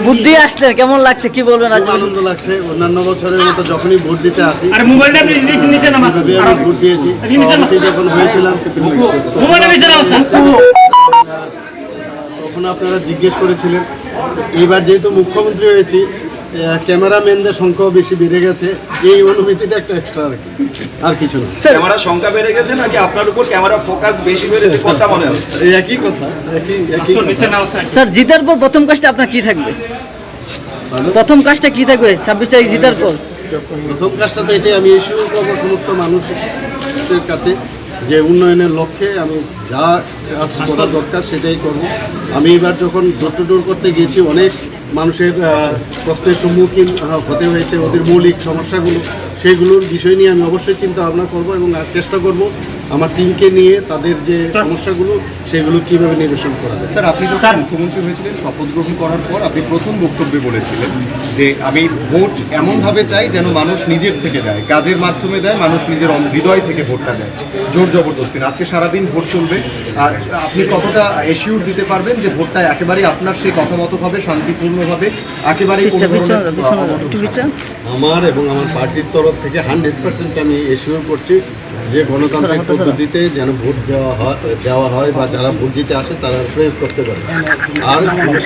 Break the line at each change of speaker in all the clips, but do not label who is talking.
বুদ্ধি আসলে কেমন লাগছে কি বলবেন?
আনন্দ লাগছে। অন্যান্য বছরের মতো যখনই ভোট দিতে আসি ভোট দিয়েছি, যখন হয়েছিলাম তখন আপনারা জিজ্ঞেস করেছিলেন। এইবার যেহেতু মুখ্যমন্ত্রী হয়েছি, ক্যামেরাম্যানদের সংখ্যাও বেশি বেড়ে গেছে, এই অনুভূতিটা একটা এক্সট্রা আর কিছু না।
ক্যামেরার সংখ্যা বেড়ে গেছে নাকি আপনার উপর ক্যামেরা ফোকাস বেশি বেড়েছে, কোনটা মনে হচ্ছে?
একই কথা, একই।
স্যার জিতার পর প্রথম কাজটা আপনার কি থাকবে? প্রথম কাজটা কি থাকবে 26 তারিখ জিতার পর?
প্রথম কাজটা তো এটাই, আমি ইস্যু করবো সমস্ত মানুষের কাছে যে উন্নয়নের লক্ষ্যে আমি যা কাজ করা দরকার সেটাই করব। আমি এবার যখন ডোর টু ডোর করতে গিয়েছি, অনেক মানুষের প্রশ্নের সম্মুখীন হতে হয়েছে, ওদের মৌলিক সমস্যাগুলো, সেগুলোর বিষয় নিয়ে আমি অবশ্যই চিন্তা ভাবনা করব এবং চেষ্টা করব আমার টিমকে নিয়ে তাদের যে সমস্যাগুলো সেগুলো কীভাবে নিরসন করা যায়।
স্যার, আপনি যখন মুখ্যমন্ত্রী হয়েছিলেন, শপথ গ্রহণ করার পর আপনি প্রথম বক্তব্যে বলেছিলেন যে আমি ভোট এমনভাবে চাই যেন মানুষ নিজের থেকে দেয়, কাজের মাধ্যমে দেয়, মানুষ নিজের হৃদয় থেকে ভোটটা দেয়, জোর জবরদস্তি না। আজকে সারাদিন ভোট চলবে, আর আপনি কতটা এশিওর দিতে পারবেন যে ভোটটা একেবারেই আপনার সেই কথা মতো হবে, শান্তিপূর্ণভাবে, একেবারেই
আমার এবং আমার পার্টির তরফ থেকে 100% আমি এশিওর করছি যে গণতান্ত্রিক পদ্ধতিতে যেন ভোট দেওয়া হয় বা যারা ভোট দিতে আসে তারা প্রয়োগ করতে পারে। আর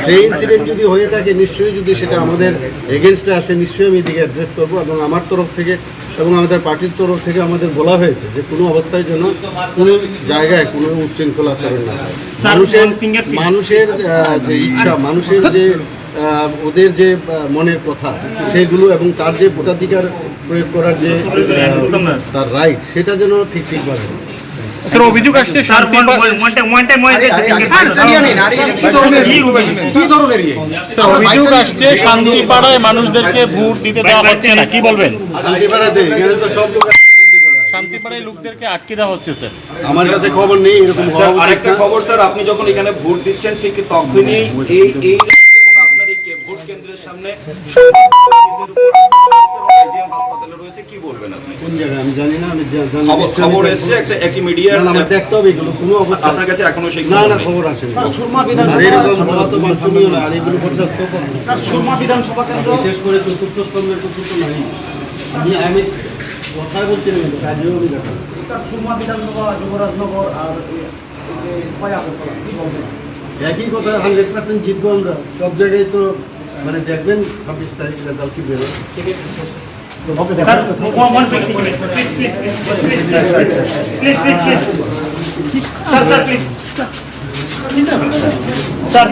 সেই ইনসিডেন্ট যদি হয়ে থাকে, নিশ্চয়ই যদি সেটা আমাদের এগেনস্টে আসে, নিশ্চয়ই আমি এদিকে অ্যাড্রেস করবো। এবং আমার তরফ থেকে এবং আমাদের পার্টির তরফ থেকে আমাদের বলা হয়েছে যে কোনো অবস্থায় যেন কোনো জায়গায় কোনো উচ্ছৃঙ্খল আচরণ না হয়। মানুষের যে ইচ্ছা, মানুষের যে ওদের যে মনের কথা সেগুলো এবং তার যে ভোটাধিকার প্রয়োগ করার যে তার রাইট, সেটা যেন ঠিকভাবে।
অভিযোগ আসছে শান্তিপাড়ায় মানুষদেরকে ভোট দিতে দেওয়া হচ্ছে না, কি বলবেন? শান্তিপাড়ায় লোকদেরকে আটকে দেওয়া হচ্ছে স্যার।
আমার কাছে খবর নেই এরকম।
আরেকটা খবর স্যার, আপনি যখন এখানে ভোট দিচ্ছেন ঠিক তখনই এই আপনার এই ভোট কেন্দ্রের সামনে রয়েছে, কি বলবেন আপনি?
কোন জায়গায় আমি জানি না, আমি
খবর এসেছে একটা একই মিডিয়া,
আমার দেখতে হবে এগুলো। কোনো অবস্থা
আপনার কাছে এখনো সেই
না খবর আসেনি। সুরমা বিধানসভা আর এগুলো বরদাস্ত করব। সুরমা বিধানসভা কেন্দ্র বিশেষ করে চতুর্থ স্তম্ভের চতুর্থ নাই, আমি কথা বলছি না, কিন্তু কাজেও আমি দেখা। সুরমা বিধানসভা, যুবরাজনগর আর একই কথা, 100% জিতবো আমরা সব জায়গায়। তো মানে দেখবেন 26 তারিখ রেজাল্ট কি বেরোয়।
স্যার